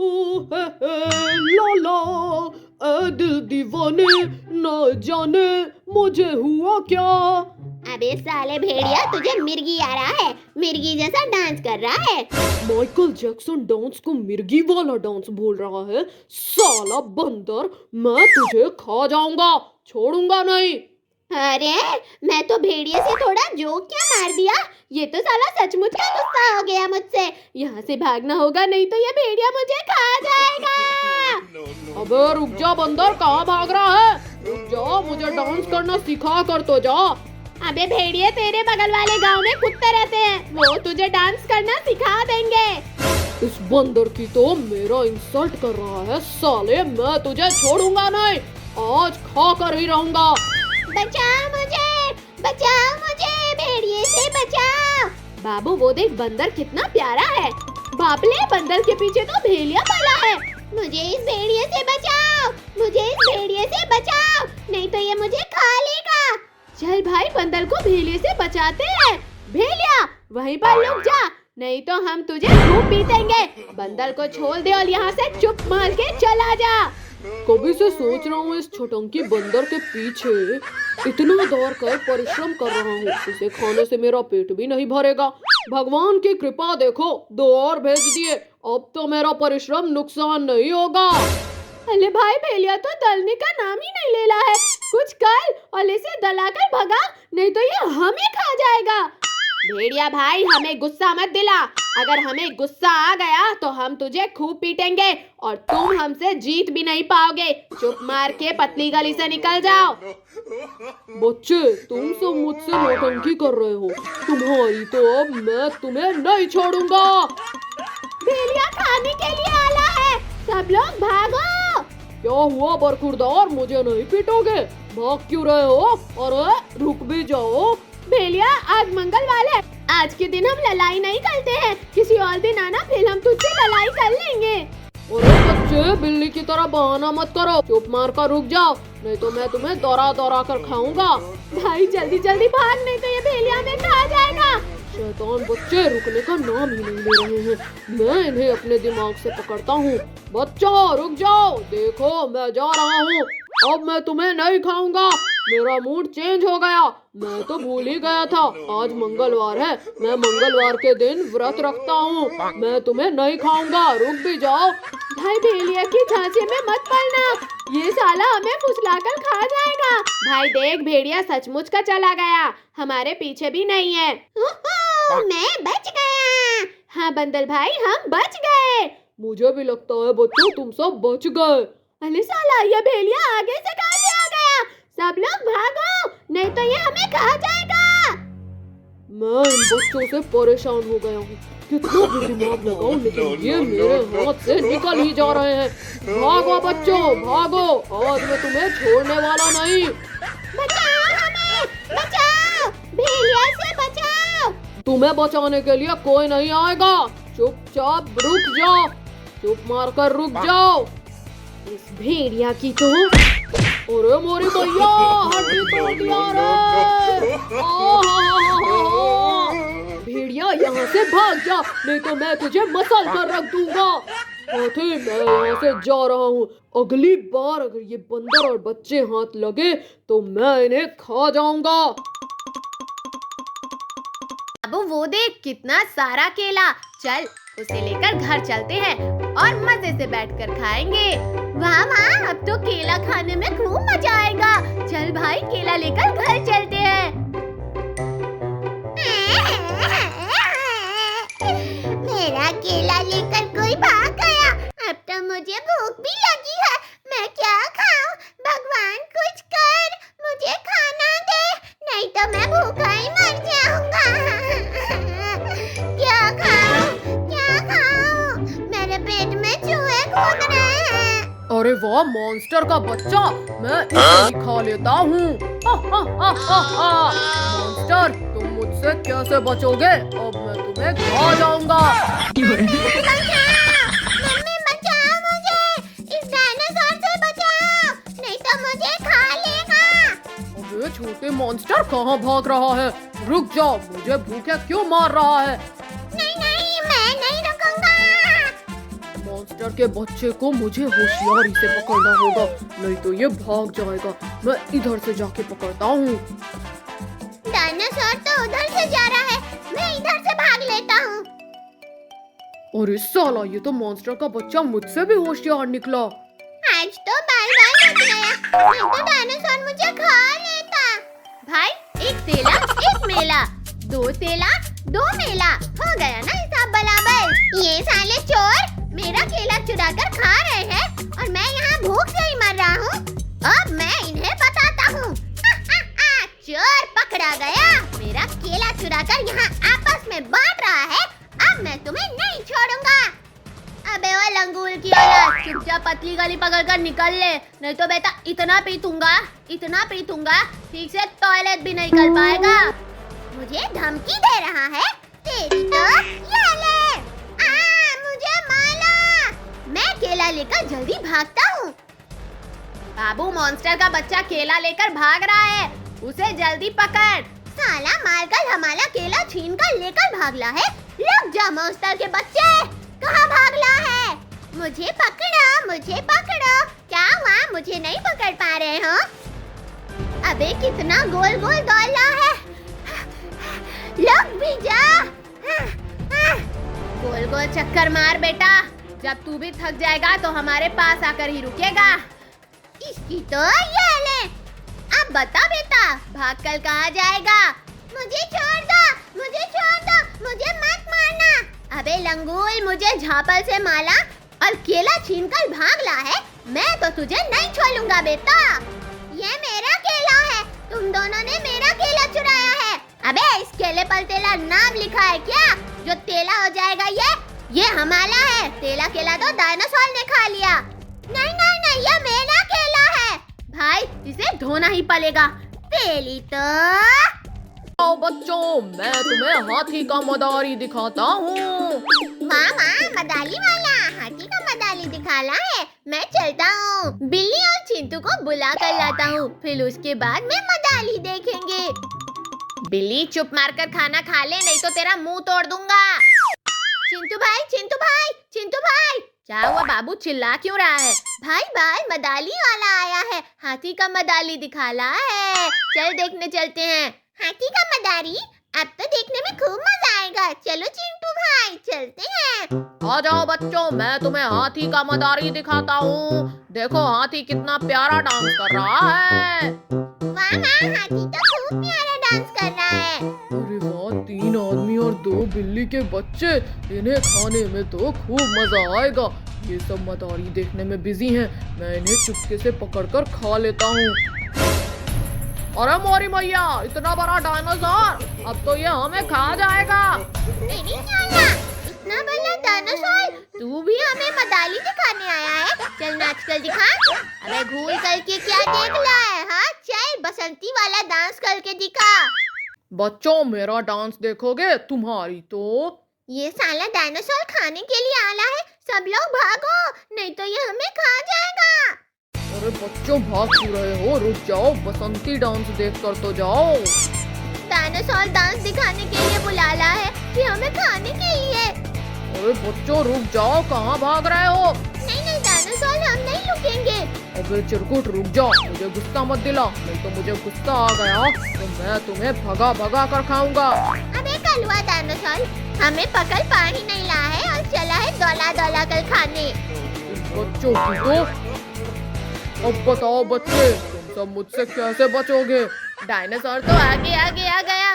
ओ हे ला ला, ए दिल दीवाने, न जाने मुझे हुआ क्या। अबे साले भेड़िया, तुझे मिर्गी आ रहा है? मिर्गी जैसा डांस कर रहा है। माइकल जैक्सन डांस को मिर्गी वाला डांस बोल रहा है? साला बंदर, मैं तुझे खा जाऊंगा, छोड़ूंगा नहीं। अरे मैं तो भेड़िए से थोड़ा जोक क्या मार दिया, ये तो साला सचमुच का गुस्सा हो गया मुझसे। यहाँ से भागना होगा, नहीं तो ये भेड़िया मुझे खा जाएगा। अबे रुक जा बंदर, कहाँ भाग रहा है? रुक जा, मुझे डांस करना सिखा कर तो जा। अबे भेड़िए, तेरे बगल वाले गांव में कुत्ते रहते हैं, वो तुझे डांस करना सिखा देंगे। इस बंदर की तो मेरा इंसल्ट कर रहा है। साले मैं तुझे छोड़ूंगा नहीं, आज खा कर ही रहूंगा। बचाओ मुझे, भेड़िए से बचाओ। बाबू वो देख, बंदर कितना प्यारा है। बाप ले, बंदर के पीछे तो भेड़िया पला है। मुझे इस भेड़िए से बचाओ, नहीं तो ये मुझे खा लेगा। चल भाई, बंदर को भेड़िए से बचाते हैं। भेड़िया वहीं पर लुक जा, नहीं तो हम तुझे खूब पीटेंगे। बंदर को छोड़ दे और यहाँ से चुप मार के चला जा। कभी से सोच रहा हूँ इस छोटंकी बंदर के पीछे इतना दौड़ कर परिश्रम कर रहा हूँ, इसे खाने से मेरा पेट भी नहीं भरेगा। भगवान की कृपा देखो, 2 और भेज दिए, अब तो मेरा परिश्रम नुकसान नहीं होगा। अरे भाई, भेड़िया तो दलने का नाम ही नहीं ले रहा है। कुछ कर और इसे दलाकर भगा, नहीं तो ये हमें खा जाएगा। भेड़िया भाई, हमें गुस्सा मत दिला। अगर हमें गुस्सा आ गया तो हम तुझे खूब पीटेंगे और तुम हमसे जीत भी नहीं पाओगे। चुप मार के पतली गली से निकल जाओ। बच्चे, तुम सब मुझसे नौटंकी कर रहे हो, तुम्हारी तो अब मैं तुम्हें नहीं छोड़ूंगा। भेड़िया खाने के लिए आला है, सब लोग भागो। क्या हुआ बरखुरदार, मुझे नहीं पीटोगे? भाग क्यों रहे हो? अरे रुक भी जाओ। भेड़िया, आज मंगलवार है, आज के दिन हम लड़ाई नहीं करते हैं। किसी और दिन आना, फिर हम तुझसे लड़ाई कर लेंगे। अरे बच्चे, बिल्ली की तरह बहाना मत करो, चुप मार कर रुक जाओ, नहीं तो मैं तुम्हें दौड़ा दौड़ा कर खाऊंगा। भाई जल्दी जल्दी भाग, नहीं तो ये भेड़िया हमें खा जाएगा। शैतान बच्चे रुकने का नाम ही नहीं ले रहे हैं, मैं इन्हें अपने दिमाग से पकड़ता हूँ। बच्चों रुक जाओ, देखो मैं जा रहा हूँ, अब मैं तुम्हें नहीं खाऊंगा। मेरा मूड चेंज हो गया, मैं तो भूल ही गया था आज मंगलवार है। मैं मंगलवार के दिन व्रत रखता हूँ, मैं तुम्हें नहीं खाऊंगा, रुक भी जाओ। भाई भेड़िया की झांसे में मत पड़ना, ये साला हमें फुसलाकर खा जाएगा। भाई देख, भेड़िया सचमुच का चला गया, हमारे पीछे भी नहीं है। मैं बच गया। हाँ बंदर भाई, हम बच गए। मुझे भी लगता है बच्चों, तुम सब बच गए। अरे साला, ये भेड़िया आगे से कहाँ से आ गया? सब लोग भागो, नहीं तो ये हमें खा जाएगा। मैं इन बच्चों से परेशान हो गया हूँ, कितना भी दिमाग लगाऊं लेकिन ये मेरे हाथ से निकल ही जा रहे हैं। भागो बच्चों भागो, आज मैं तुम्हें छोड़ने वाला नहीं। बचाओ हमें, बचाओ, भेड़िया से बचाओ। तुम्हें बचाने के लिए कोई नहीं आएगा, चुपचाप रुक जाओ, चुप मार कर रुक जाओ। इस भेड़िया की तो, अरे मोरी भैया, हड्डी तोड़ दिया रे। भेड़िया यहाँ से भाग जा, नहीं तो मैं तुझे मसल कर रख दूंगा। हाथी, मैं यहाँ से जा रहा हूँ, अगली बार अगर ये बंदर और बच्चे हाथ लगे तो मैं इन्हें खा जाऊंगा। अब वो देख, कितना सारा केला, चल उसे लेकर घर चलते हैं और मजे से बैठकर खाएंगे। वाह वाह, अब तो केला खाने में खूब मजा आएगा। चल भाई, केला लेकर घर चलते हैं। मेरा केला लेकर कोई भाग गया, अब तो मुझे भूख भी लगी है। मैं क्या खाऊं? भगवान कुछ कर, मुझे खाना दे, नहीं तो मैं भूखा ही मर जाऊंगा। क्या खाऊं? मेरे पेट में चूहे कूद रहे हैं। अरे वाह, मॉन्स्टर का बच्चा, मैं इसे ही खा लेता हूँ। मॉन्स्टर, तुम मुझसे कैसे बचोगे? अब मैं तुम्हें खा जाऊंगा। मम्मी बचाओ मुझे, इस डायनासोर से बचाओ, नहीं तो मुझे खा लेगा। अबे छोटे मॉन्स्टर, कहाँ भाग रहा है? रुक जाओ, मुझे भूखे क्यों मार रहा है? नहीं नहीं, मैं नहीं रुकूंगा। मॉन्स्टर के बच्चे को मुझे होशियारी से पकड़ना होगा, नहीं तो ये भाग जाएगा। मैं इधर से जाके पकड़ता हूँ। डायनासोर तो उधर से जा रहा है, मैं इधर से भाग लेता हूँ। और इस साला, ये तो मॉन्स्टर का बच्चा मुझसे भी होशियार निकला। आज तो बाल बाल बच गया, नहीं तो डायनासोर मुझे खा लेता। भाई, एक तेला एक मेला, दो तेला दो मेला, हो गया ना हिसाब बराबर। ये साले चोर मेरा केला चुरा कर खा रहे हैं और मैं यहाँ भूख से ही मर रहा हूँ। अब मैं इन्हें बताता हूँ। चोर पकड़ा गया, मेरा केला चुरा कर यहाँ आपस में बांट रहा है। अब मैं तुम्हें नहीं छोड़ूंगा। अबे ओ लंगूर की औलाद, चुपचाप पतली गली पकड़कर निकल ले, नहीं तो बेटा इतना पीटूंगा, ठीक से टॉयलेट भी नहीं कर पाएगा। मुझे धमकी दे रहा है? तेरी तो ये ले। मुझे माला। मैं केला लेकर जल्दी भागता हूँ। बाबू, मॉन्स्टर का बच्चा केला लेकर भाग रहा है, उसे जल्दी पकड़। साला मारकर हमारा केला छीन कर लेकर भागला है। रुक जा मॉन्स्टर के बच्चे, कहाँ भागला है? मुझे पकड़ो। क्या हुआ, मुझे नहीं पकड़ पा रहे हो? अबे कितना गोल गोल दौड़ रहा है। लग भी जा। गोल गोल चक्कर मार बेटा, जब तू भी थक जाएगा तो हमारे पास आकर ही रुकेगा। इसकी तो ये ले। अब बता बेटा, भागकर कहाँ जाएगा? मुझे छोड़ दो, मुझे मत मारना। अबे लंगूल, मुझे झापल से माला और केला छीनकर भागला है, मैं तो तुझे नहीं छोड़ूंगा बेटा। ये मेरा केला है, तुम दोनों ने मेरा केला चुराया है। अबे इस केले पर तेला नाम लिखा है क्या? जो तेला हो जाएगा ये हमारा है। तेला केला तो डायनासोर ने खा लिया। नहीं, ये मेरा केला है। भाई, इसे धोना ही पड़ेगा। तेली तो आओ बच्चों, मैं तुम्हें हाथी का मदारी दिखाता हूँ। वाह, मदाली वाला हाथी का मदाली दिखाना है। मैं चलता हूँ, बिल्ली और चिंटू को बुला कर लाता हूँ, फिर उसके बाद में मदाली देखेंगे। बिल्ली, चुप मारकर खाना खा ले, नहीं तो तेरा मुंह तोड़ दूंगा। चिंटू भाई, क्या हुआ बाबू, चिल्ला क्यों रहा है? भाई, मदाली वाला आया है, हाथी का मदाली दिखाला है। चल देखने चलते हैं। हाथी का मदारी? अब तो देखने में खूब मजा आएगा। चलो चिंटू भाई, चलते हैं। आ जाओ बच्चों, मैं तुम्हें हाथी का मदारी दिखाता हूँ। देखो हाथी कितना प्यारा डांस कर रहा है। वाह, हाथी तो खूब प्यारा डांस कर रहा है। अरे वाह, 3 आदमी और 2 बिल्ली के बच्चे, इन्हें खाने में तो खूब मजा आएगा। ये सब मदारी देखने में बिजी हैं, मैं इन्हें चुपके से पकड़कर खा लेता हूँ। अरे मोरी मैया, इतना बड़ा डायनासोर, अब तो ये हमें खा जाएगा। मेरी नाना, इतना बड़ा डायनासोर, तू भी हमें मदाली दिखाने आया है? चल नाच कर दिखा। अबे घूर करके क्या देख रहा है? हाँ, चल बसंती वाला डांस करके दिखा। बच्चों, मेरा डांस देखोगे? तुम्हारी तो ये साला डायनासोर खाने के लिए आला है। सब लोग भागो, नहीं तो ये हमें खा जाएगा। अरे बच्चों, भाग क्यों रहे हो? रुक जाओ, बसंती डांस देख कर तो जाओ। डायनासोर डांस दिखाने के लिए बुलाला है कि हमें खाने के लिए। अरे बच्चों रुक जाओ, कहाँ भाग रहे हो? नहीं डायनासोर, हम नहीं रुकेंगे। अबे चिरकुट रुक जाओ, मुझे गुस्सा मत दिला, नहीं तो मुझे गुस्सा आ गया तो मैं तुम्हें भगा कर खाऊंगा। अबे कलवा डायनासोर, हमें पकड़ पा ही नहीं रहा है और चला है दौला कर खाने। बच्चों तो अब बताओ बच्चे, तुम सब मुझसे कैसे बचोगे? डायनासोर तो आगे आ गया।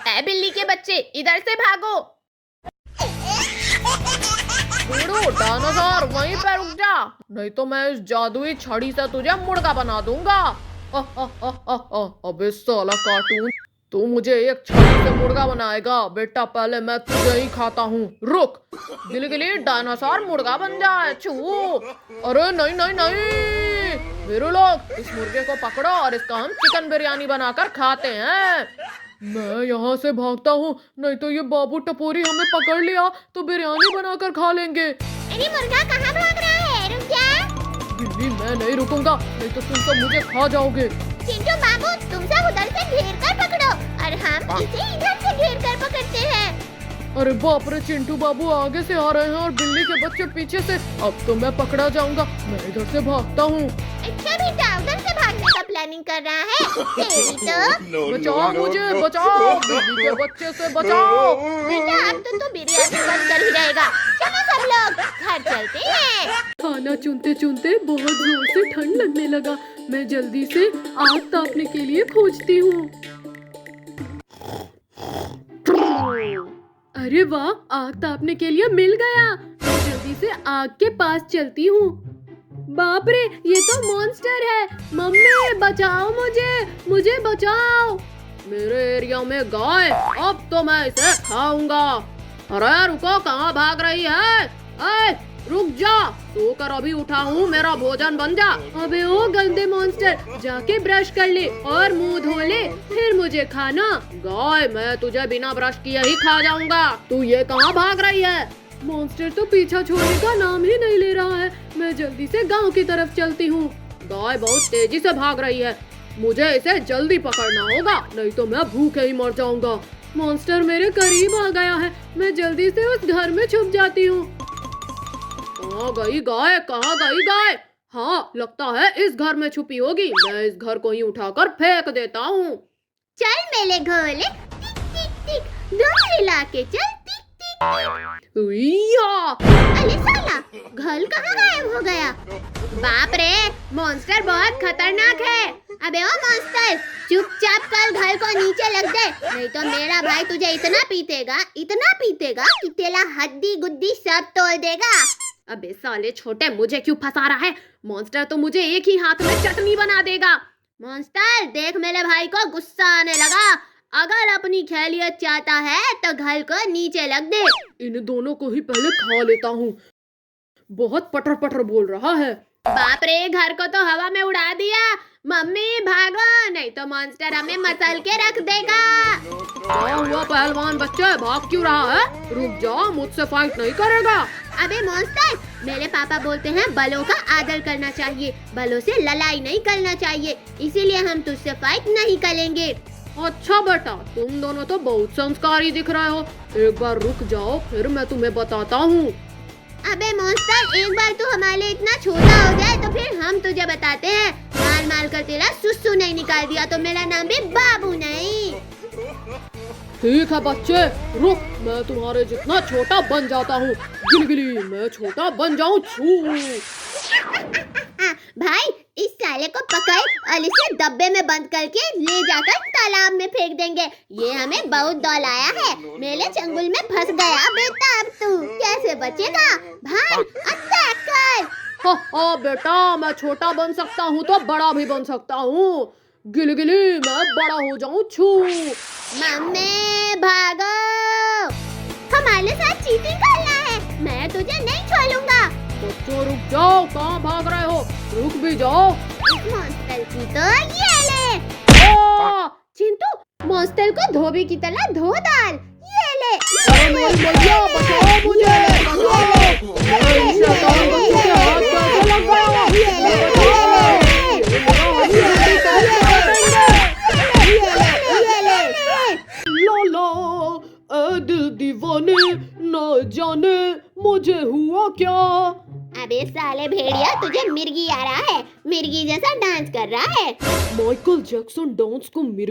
ऐ बिल्ली के बच्चे, इधर से भागो। डायनासोर वहीं पे रुक जा, नहीं तो मैं इस जादुई छड़ी से तुझे मुर्गा बना दूंगा। अबे साला कार्टून, तू मुझे एक छड़ी से मुर्गा बनाएगा? बेटा पहले मैं तुझे ही खाता हूँ। रुक, गिली डायनासोर मुर्गा बन जाए। छू। अरे नहीं, मेरे लोग, इस मुर्गे को पकड़ो और इसका हम चिकन बिरयानी बनाकर खाते हैं। मैं यहाँ से भागता हूँ, नहीं तो ये बाबू टपोरी हमें पकड़ लिया तो बिरयानी बनाकर खा लेंगे। अरे मुर्गा कहाँ भाग रहा है? रुक जा। बिल्ली, मैं नहीं रुकूंगा, नहीं तो तुम सब मुझे खा जाओगे। चिंटू बाबू, तुम सब उधर से घेर कर पकड़ो और हम इसे इधर से घेर कर पकड़ते हैं। अरे बाप रे, चिंटू बाबू आगे से आ रहे हैं और बिल्ली के बच्चे पीछे से। अब तो मैं पकड़ा जाऊंगा। मैं इधर से भागता हूँ। अच्छा बेटा, उधर से भागने का प्लानिंग कर रहा है। तेरी तो बचाओ मुझे, बचाओ, बिल्ली के बच्चे से बचाओ। बेटा, अब तो तू बिरयानी बनकर ही रहेगा। चलो सब लोग घर चलते हैं। खाना चुनते चुनते बहुत जोर से ठंड लगने लगा। मैं जल्दी से आग तापने के लिए खोजती हूँ। अरे वाह, आग तापने के लिए मिल गया। मैं जल्दी से आग के पास चलती हूँ। बाप रे, ये तो मॉन्स्टर है। मम्मी बचाओ मुझे बचाओ। मेरे एरिया में गाय, अब तो मैं इसे खाऊंगा। अरे रुको, कहाँ भाग रही है? रुक जा, सोकर अभी उठा हूँ, मेरा भोजन बन जा। अबे ओ गंदे मॉन्स्टर, जाके ब्रश कर ले और मुंह धो ले, फिर मुझे खाना। गाय, मैं तुझे बिना ब्रश किए ही खा जाऊंगा। तू ये कहाँ भाग रही है? मॉन्स्टर तो पीछा छोड़ने का नाम ही नहीं ले रहा है। मैं जल्दी से गांव की तरफ चलती हूँ। गाय बहुत तेजी से भाग रही है। मुझे इसे जल्दी पकड़ना होगा, नहीं तो मैं भूखे ही मर जाऊंगा। मॉन्स्टर मेरे करीब आ गया है। मैं जल्दी से उस घर में छुप जाती हूँ। कहाँ गई गाय? कहाँ गई गाय? हाँ, लगता है इस घर में छुपी होगी। मैं इस घर को ही उठाकर फेंक देता हूँ। चल मेरे घोले, टिक टिक टिक, दोनों हिला के चल, टिक टिक। उइया! अरे साला, घर कहाँ गायब हो गया? बाप रे, मॉन्स्टर बहुत खतरनाक है। अबे ओ मॉन्स्टर, चुपचाप कल घर को नीचे लग दे, नहीं तो मेरा भाई तुझे इतना पीटेगा कि तेरा हड्डी गुड्डी सब तोड़ देगा। अबे साले छोटे, मुझे क्यों फंसा रहा है? मॉन्स्टर तो मुझे एक ही हाथ में चटनी बना देगा। मॉन्स्टर, देख मेरे भाई को गुस्सा आने लगा। अगर अपनी खैरियत चाहता है तो घर को नीचे लग दे। इन दोनों को ही पहले खा लेता हूँ। बहुत पटर पटर बोल रहा है। बाप रे, घर को तो हवा में उड़ा दिया। मम्मी भागो, नहीं तो मॉन्स्टर हमें मसल के रख देगा। क्या हुआ पहलवान बच्चे, भाग क्यों रहा है? रुक जा, मुझसे फाइट नहीं करेगा। अबे मॉन्स्टर, मेरे पापा बोलते हैं बलों का आदर करना चाहिए, बलों से लड़ाई नहीं करना चाहिए, इसीलिए हम तुझसे फाइट नहीं करेंगे। अच्छा बेटा, तुम दोनों तो बहुत संस्कारी दिख रहे हो। एक बार रुक जाओ, फिर मैं तुम्हें बताता हूँ। अबे मॉन्स्टर, एक बार तू हमारे लिए इतना छोटा हो जाए तो फिर हम तुझे बताते हैं। मार कर तेरा सुसु नहीं निकाल दिया तो मेरा नाम भी बाबू नहीं। ठीक है बच्चे, रुक, मैं तुम्हारे जितना छोटा बन जाता हूँ। गिलगिली, मैं छोटा बन जाऊँ। भाई, इस साले को पकड़ और इसे डब्बे में बंद करके ले जाकर तालाब में फेंक देंगे। ये हमें बहुत दौलाया है, मेरे चंगुल में फंस गया बेटा। अब तू कैसे बचेगा? भाई, अटैक कर। हाँ बेटा, मैं छोटा बन सकता हूँ तो बड़ा भी बन सकता हूँ। गिलगिली, मैं बड़ा हो जाऊँ। मम्मी भागो, हमारे साथ चीटिंग करना है, मैं तुझे नहीं छोड़ूंगा। बच्चों रुक जाओ, कहाँ भाग रहे हो? रुक भी जाओ। इस मॉन्स्टर की तो ये ले। चिंटू, मॉन्स्टर को धोबी की तरह धो डाल। ये ले। भैया बचाओ मुझे, दिल दीवाने, न जाने मुझे हुआ क्या। अबे साले भेड़िया, तुझे मिर्गी आ रहा है, मिर्गी जैसा डांस कर रहा है। माइकल जैक्सन डांस को मिर्गी